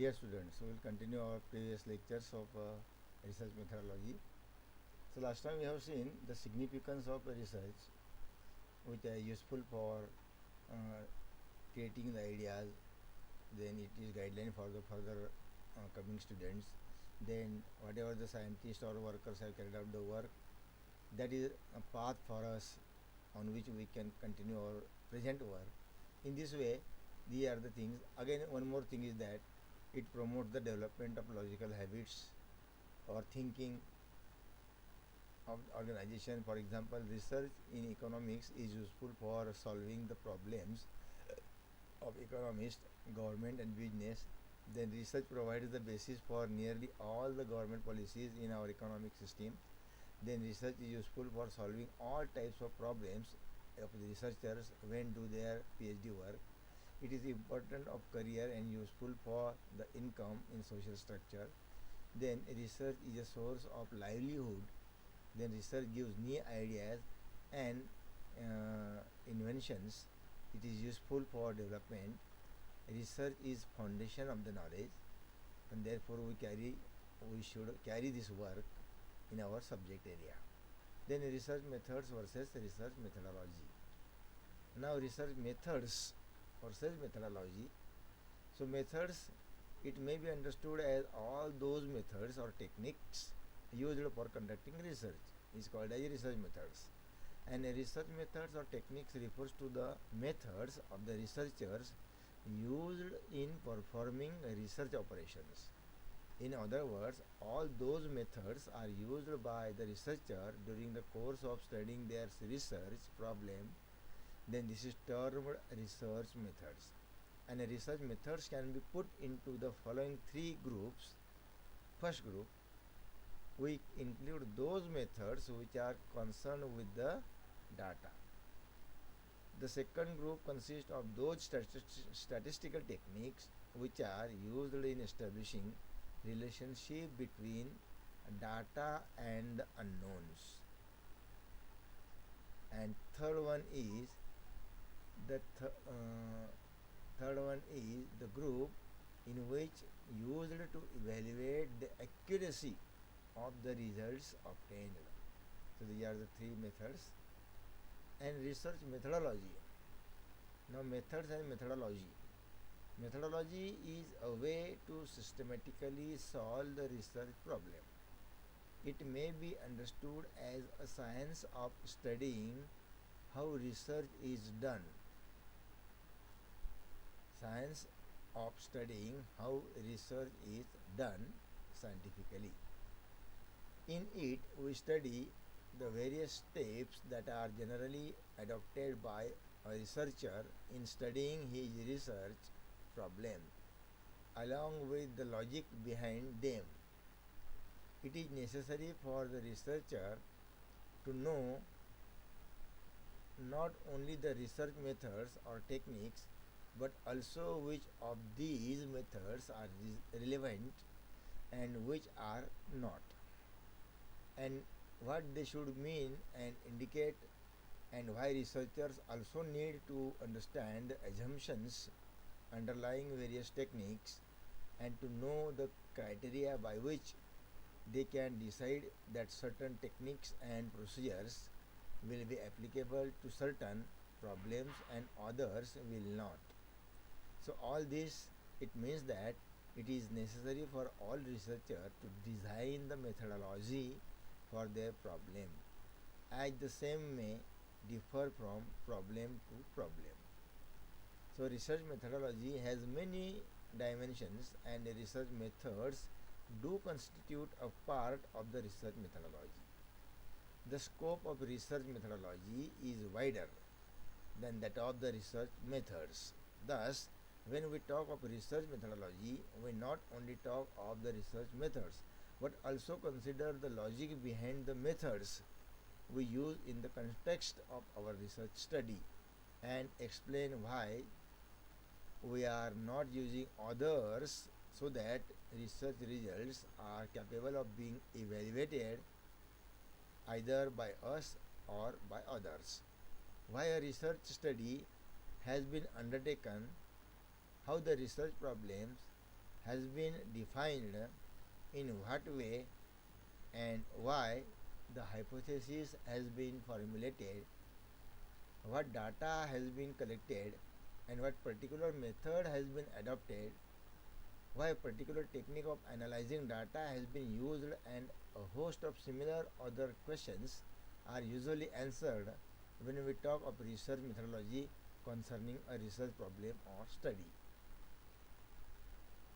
Dear students, we will continue our previous lectures of research methodology. So last time we have seen the significance of research, which are useful for uh, creating the ideas. Then it is guideline for the further coming students. Then whatever the scientists or workers have carried out the work, that is a path for us on which we can continue our present work. In this way, these are the things. Again, one more thing is that it promotes the development of logical habits or thinking of organization. For example, research in economics is useful for solving the problems of economists, government, and business. Then research provides the basis for nearly all the government policies in our economic system. Then research is useful for solving all types of problems of the researchers when do their PhD work. It is important of career and useful for the income in social structure. Then research is a source of livelihood. Then research gives new ideas and inventions. It is useful for development. Research is foundation of the knowledge, and therefore we should carry this work in our subject area. Then research methods versus research methodology. Now research methods versus methodology. So methods, it may be understood as all those methods or techniques used for conducting research is called as research methods. And research methods or techniques refers to the methods of the researchers used in performing research operations. In other words, all those methods are used by the researcher during the course of studying their research problem. Then this is termed research methods. And research methods can be put into the following three groups. First group, we include those methods which are concerned with the data. The second group consists of those statistical techniques which are used in establishing relationship between data and the unknowns. And third one is the group in which used to evaluate the accuracy of the results obtained. So these are the three methods. And research methodology. Now methods and methodology. Methodology is a way to systematically solve the research problem. It may be understood as a science of studying how research is done. Science of studying how research is done scientifically. In it, we study the various steps that are generally adopted by a researcher in studying his research problem, along with the logic behind them. It is necessary for the researcher to know not only the research methods or techniques, but also which of these methods are relevant and which are not, and what they should mean and indicate, and why researchers also need to understand the assumptions underlying various techniques and to know the criteria by which they can decide that certain techniques and procedures will be applicable to certain problems and others will not. So all this, it means that it is necessary for all researchers to design the methodology for their problem, as the same may differ from problem to problem. So research methodology has many dimensions, and research methods do constitute a part of the research methodology. The scope of research methodology is wider than that of the research methods. Thus, when we talk of research methodology, we not only talk of the research methods, but also consider the logic behind the methods we use in the context of our research study, and explain why we are not using others, so that research results are capable of being evaluated either by us or by others. Why a research study has been undertaken, how the research problems has been defined, in what way and why the hypothesis has been formulated, what data has been collected, and what particular method has been adopted, why a particular technique of analyzing data has been used, and a host of similar other questions are usually answered when we talk of research methodology concerning a research problem or study.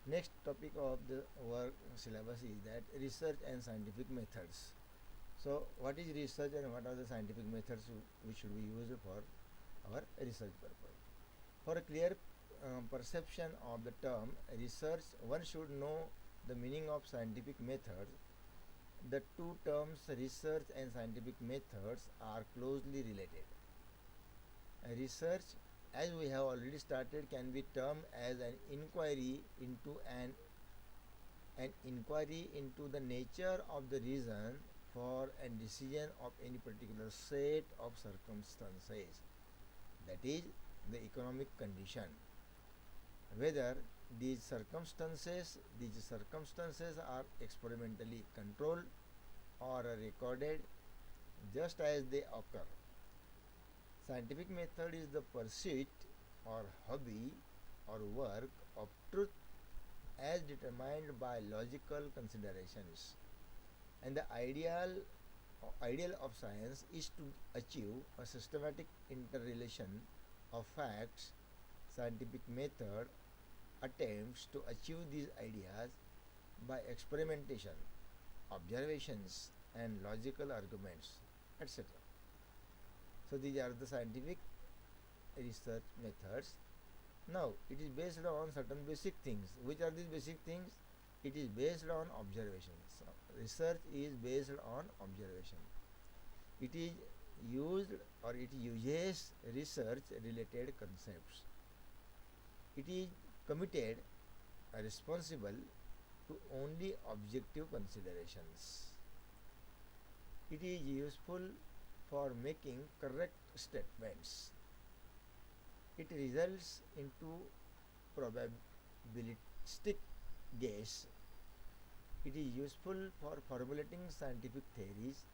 Next topic of the work syllabus is that research and scientific methods. So, what is research and what are the scientific methods which should be used for our research purpose? For a clear perception of the term research, one should know the meaning of scientific methods. The two terms research and scientific methods are closely related. Research, as we have already started, can be termed as an inquiry into the nature of the reason for a decision of any particular set of circumstances, that is, the economic condition. Whether these circumstances are experimentally controlled or recorded just as they occur. Scientific method is the pursuit or hobby or work of truth as determined by logical considerations. And the ideal of science is to achieve a systematic interrelation of facts. Scientific method attempts to achieve these ideas by experimentation, observations, and logical arguments, etc. So these are the scientific research methods. Now it is based on certain basic things. Which are these basic things? It is based on observations. So research is based on observation. It is used or it uses research related concepts. It is committed or responsible to only objective considerations. It is useful for making correct statements. It results into probabilistic guess. It is useful for formulating scientific theories,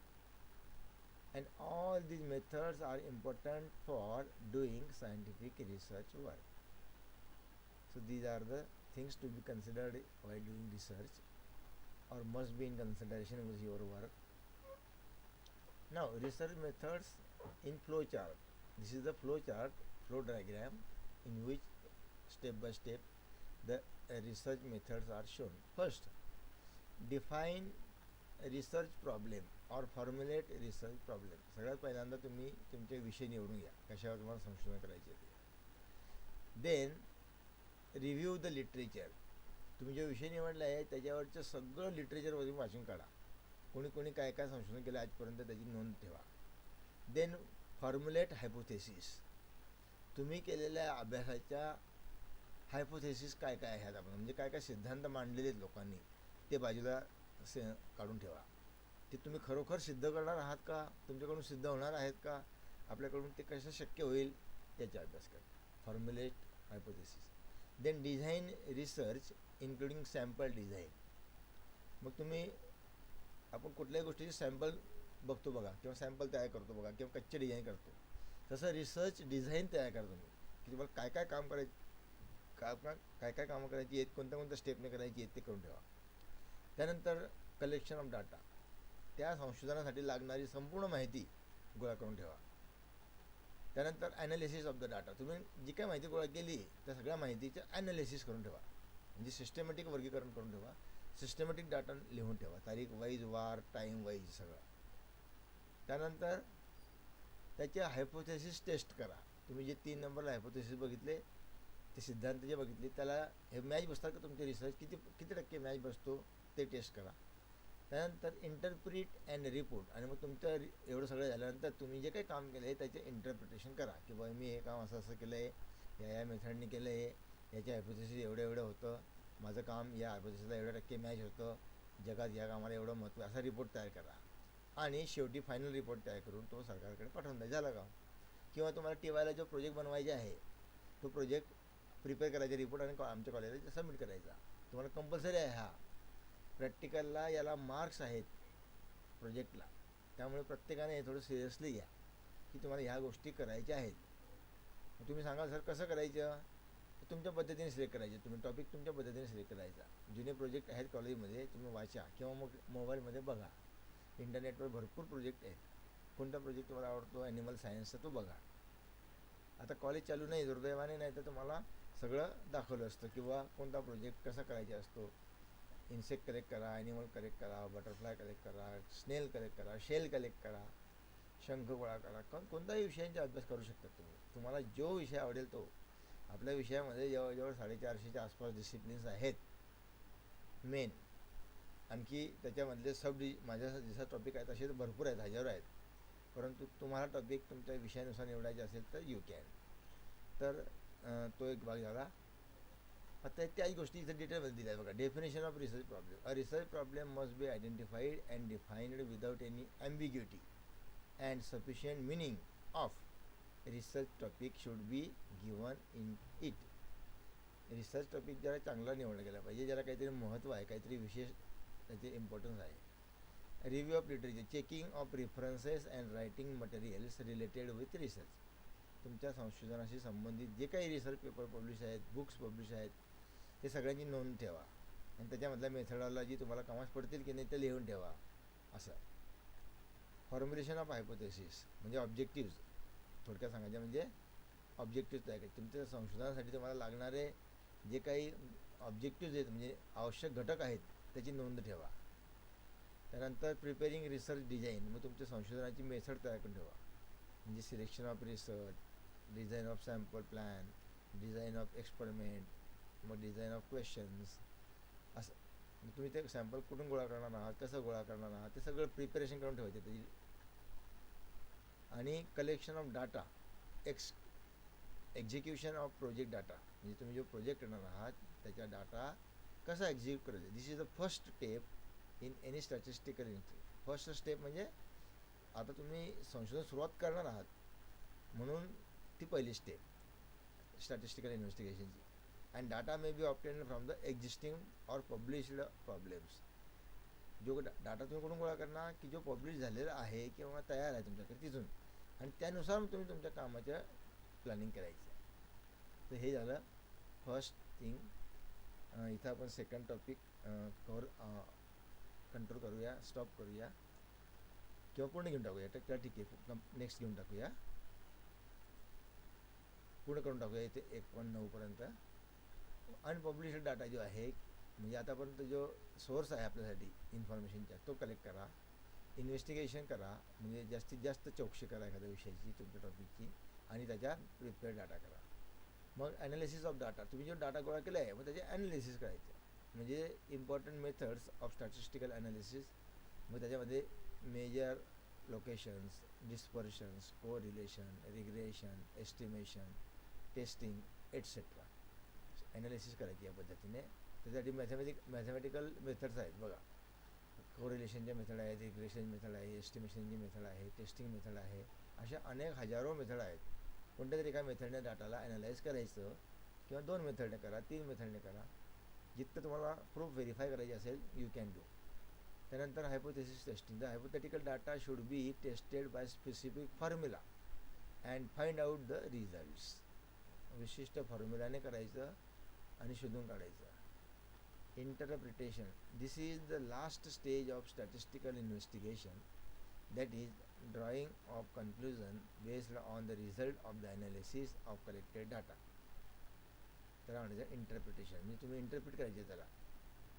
and all these methods are important for doing scientific research work. So these are the things to be considered while doing research or must be in consideration with your work. Now research methods in flow chart. This is the flow chart, flow diagram, in which step by step the research methods are shown. First, define research problem or formulate research problem. सगळ्यात पहिल्यांदा तुम्ही तुमचे विषय निवडून घ्या, कशावर तुम्हाला संशोधन करायचे ते. Then review the literature. तुम्ही जो विषय निवडला आहे त्याच्यावरचं सगळं लिटरेचर वगैरे वाचून काढा. कोणी कोणी काय काय संशोधन केलं आजपर्यंत त्याची नोंद ठेवा. Then formulate hypothesis. तुम्ही केलेल्या अभ्यासाच्या हायपोथेसिस काय काय आहेत आपण, म्हणजे काय काय सिद्धांत मांडलेले आहेत लोकांनी, ते बाजूला काढून ठेवा. ते तुम्ही खरोखर सिद्ध करणार आहात का, तुमच्याकडून सिद्ध होणार आहेत का, आपल्याकडून ते कसं शक्य होईल याचा अभ्यास करा. Formulate hypothesis. Then design research including sample design. मग तुम्ही आपण कुठल्याही गोष्टीची सॅम्पल बघतो बघा, किंवा सॅम्पल तयार करतो बघा, किंवा कच्चे डिझाईन करतो, तसं रिसर्च डिझाईन तयार करा तुम्ही, की तुम्हाला काय काय काम करायचं, काय काय कामं करायची आहेत, कोणत्या कोणत्या स्टेपने करायची आहेत ते करून ठेवा. त्यानंतर कलेक्शन ऑफ डाटा. त्या संशोधनासाठी लागणारी संपूर्ण माहिती गोळा करून ठेवा. त्यानंतर ॲनालिसिस ऑफ द डाटा. तुम्ही जी काय माहिती गोळा केली त्या सगळ्या माहितीचं ॲनालिसिस करून ठेवा, म्हणजे सिस्टमॅटिक वर्गीकरण करून ठेवा. सिस्टमॅटिक डाटा लिहून ठेवा, तारीख वाईज, वार, टाईम वाईज सगळं. त्यानंतर त्याचे हायपोथेसिस टेस्ट करा. तुम्ही जे 3 नंबरला हायपोथेसिस बघितले, ते सिद्धांत जे बघितले, त्याला हे मॅच बसतात का तुमचे रिसर्च, किती टक्के मॅच बसतो ते टेस्ट करा. त्यानंतर इंटरप्रिट अँड रिपोर्ट. आणि मग तुमचं एवढं सगळं झाल्यानंतर तुम्ही जे काही काम केलं आहे त्याचे इंटरप्रिटेशन करा, की बाबा मी हे काम असं असं केलं आहे, या मेथडने केलं आहे, याचे हायपोथेसिस एवढं होतं, माझं काम या हायपोथेसिसला एवढ्या टक्के मॅच होतं, जगात या कामाला एवढं महत्त्व, असा रिपोर्ट तयार करा. आणि शेवटी फायनल रिपोर्ट तयार करून तो सरकारकडे पाठवून द्या. झालं का? किंवा तुम्हाला TYला जो प्रोजेक्ट बनवायचा आहे तो प्रोजेक्ट प्रिपेअर करायचा रिपोर्ट आणि आमच्या कॉलेजला सबमिट करायचा. तुम्हाला कंपल्सरी आहे हा. प्रॅक्टिकलला याला मार्क्स आहेत प्रोजेक्टला, त्यामुळे प्रत्येकाने हे थोडं सिरियसली घ्या की तुम्हाला ह्या गोष्टी करायच्या आहेत. तुम्ही सांगाल सर कसं करायचं, तुमच्या पद्धतीने सिलेक्ट करायचे, तुम्ही टॉपिक तुमच्या पद्धतीने सिलेक्ट करायचा. जुने प्रोजेक्ट आहेत कॉलेजमध्ये तुम्ही वाचा किंवा मग मोबाईलमध्ये बघा, इंटरनेटवर भरपूर प्रोजेक्ट आहेत. कोणता प्रोजेक्ट तुम्हाला आवडतो ॲनिमल सायन्सचा तो बघा. आता कॉलेज चालू नाही दुर्दैवाने, नाही तर तुम्हाला सगळं दाखवलं असतं किंवा कोणता प्रोजेक्ट कसा करायचा असतो. इन्सेक्ट कलेक्ट करा, ॲनिमल कलेक्ट करा, बटरफ्लाय कलेक्ट करा, स्नेल कलेक्ट करा, शेल कलेक्ट करा, शंख गोळा करा, कोणताही विषयांचा अभ्यास करू शकता तुम्ही. तुम्हाला जो विषय आवडेल तो. आपल्या विषयामध्ये जवळजवळ 450च्या आसपास डिसिप्लिन्स आहेत मेन. आणखी त्याच्यामधले माझ्या जसा टॉपिक आहे तसे भरपूर आहेत, हजारो आहेत. परंतु तुम्हाला टॉपिक तुमच्या विषयानुसार निवडायचे असेल तर यू कॅन. तर तो एक भाग झाला. आता त्याच गोष्टी इथं डिटेलमध्ये दिल्या आहे बघा. Definition of research problem. A research problem must be identified and defined without any ambiguity and sufficient meaning of research topic should be given in it. Research topic जरा चांगला निवडला गेला पाहिजे, ज्याला काहीतरी महत्त्व आहे, काहीतरी विशेष त्याचे इम्पॉर्टन्स आहे. Review of literature, checking of references and writing materials related with research. तुमच्या संशोधनाशी संबंधित जे काही रिसर्च पेपर पब्लिश आहेत, बुक्स पब्लिश आहेत, ते सगळ्यांची नोंद ठेवा आणि त्याच्यामधल्या मेथडॉलॉजी तुम्हाला कामास पडतील की नाही ते लिहून ठेवा. असं. फॉर्म्युलेशन ऑफ हायपोथेसिस म्हणजे ऑब्जेक्टिव्ज. थोडक्यात सांगायचं म्हणजे ऑब्जेक्टिव्ह तयार करायचे. तुमच्या संशोधनासाठी तुम्हाला लागणारे जे काही ऑब्जेक्टिव्ज आहेत म्हणजे आवश्यक घटक आहेत त्याची नोंद ठेवा. त्यानंतर प्रिपेरिंग रिसर्च डिझाईन, मग तुमच्या संशोधनाची मेथड तयार करून ठेवा. म्हणजे selection of research, design of sample plan, design of experiment, mug design of questions. असं मग तुम्ही ते सॅम्पल कुठून गोळा करणार आहात, कसं गोळा करणार आहात, ते सगळं प्रिपरेशन करून ठेवायचे त्याची. आणि collection of data, execution of project data, म्हणजे तुम्ही जो प्रोजेक्ट करणार आहात त्याचा डाटा कसा एक्झिक्यूट करायचा. This is the first step in any statistical institute. First step म्हणजे आता तुम्ही संशोधन सुरुवात करणार आहात म्हणून ती पहिली स्टेप स्टॅटिस्टिकल इन्व्हेस्टिगेशनची. And data may be obtained from the existing or published problems. जो डाटा तुम्ही कुठून गोळा करणार की जो पब्लिश झालेला आहे किंवा तयार आहे तुमच्याकडे तिथून, आणि त्यानुसार तुम्ही तुमच्या कामाच्या प्लॅनिंग करायचं. तर हे झालं फर्स्ट थिंग. इथं आपण सेकंड टॉपिक कंट्रोल करूया, स्टॉप करूया किंवा पूर्ण घेऊन टाकूया. तर ठीक आहे, नेक्स्ट घेऊन टाकूया, पूर्ण करून टाकूया इथे 1.9पर्यंत. अनपब्लिश्ड डाटा जो आहे म्हणजे आतापर्यंत जो सोर्स आहे आपल्यासाठी इन्फॉर्मेशनचा तो कलेक्ट करा. इन्व्हेस्टिगेशन करा म्हणजे जास्तीत जास्त चौकशी करा एखाद्या विषयाची, तुमच्या टॉपिकची, आणि त्याच्या प्रिपेअर डाटा करा. मग ॲनालिसिस ऑफ डाटा, तुम्ही जो डाटा गोळा केला आहे मग त्याचे ॲनालिसिस करायचं. म्हणजे important methods of statistical analysis. मग त्याच्यामध्ये major, locations, dispersions, correlation, regression, estimation, testing etcetera analysis करायची या पद्धतीने. त्यासाठी मॅथमॅटिकल मेथड्स आहेत बघा. कोरिलेशनच्या मेथड आहेत, रिग्रेशन मेथड आहे, एस्टिमेशनची मेथड आहे, टेस्टिंग मेथड आहे. अशा अनेक हजारो मेथड आहेत. कोणत्या तरी एका मेथडने डाटाला ॲनालाइज करायचं किंवा 2 मेथडने करा, 3 मेथडने करा. जितकं तुम्हाला प्रूफ व्हेरीफाय करायची असेल यू कॅन डू. त्यानंतर hypothesis testing. The hypothetical data should be tested by specific formula and find out the results. विशिष्ट फॉर्म्युलाने करायचं आणि शोधून काढायचं. Interpretation. This is the last stage of statistical investigation, that is drawing of conclusion based on the result of the analysis of collected data. त्याला म्हणायचं interpretation. म्हणजे तुम्ही interpret करायचे, त्याला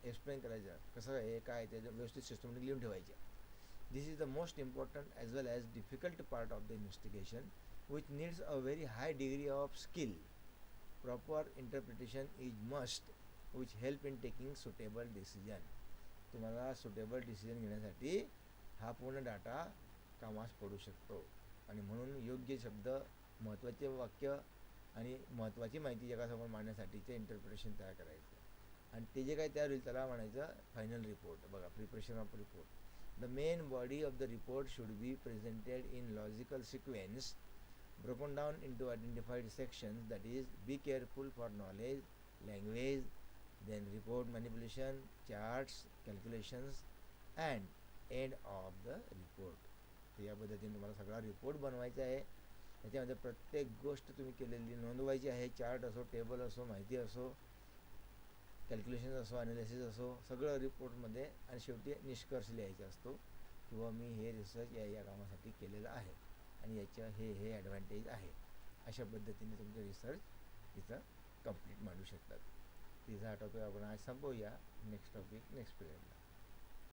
एक्सप्लेन करायचं कसं आहे काय ते व्यवस्थित सिस्टमॅटिक लिहून ठेवायचे. This is the most important as well as difficult part of the investigation which needs a very high degree of skill. Proper interpretation is must, which help in taking suitable decision. तुम्हाला suitable decision घेण्यासाठी हा पूर्ण data कामास पडू शकतो. आणि म्हणून योग्य शब्द, महत्त्वाचे वाक्य आणि महत्त्वाची माहिती जगासमोर मांडण्यासाठीचे इंटरप्रिटेशन तयार करायचं. आणि ते जे काही तयार होईल त्याला म्हणायचं फायनल रिपोर्ट. बघा, preparation of report. The main body of the report should be presented in logical sequence, broken down into identified sections, that is, be careful for knowledge, language, then report manipulation, charts, calculations, and end of the report. तर या पद्धतीने तुम्हाला सगळा report बनवायचा आहे. त्याच्यामध्ये प्रत्येक गोष्ट तुम्ही केलेली नोंदवायची आहे. चार्ट असो, टेबल असो, माहिती असो, कॅल्क्युलेशन असो, ॲनालिसिस असो, सगळं रिपोर्टमध्ये. आणि शेवटी निष्कर्ष लिहायचा असतो किंवा मी हे रिसर्च या कामासाठी केलेलं आहे आणि याच्या हे ॲडव्हान्टेज आहे. अशा पद्धतीने तुमचे रिसर्च इथं कंप्लीट मांडू शकतात. तिचा हा टॉपिक आपण आज संपवूया. Next topic next पिरियडला.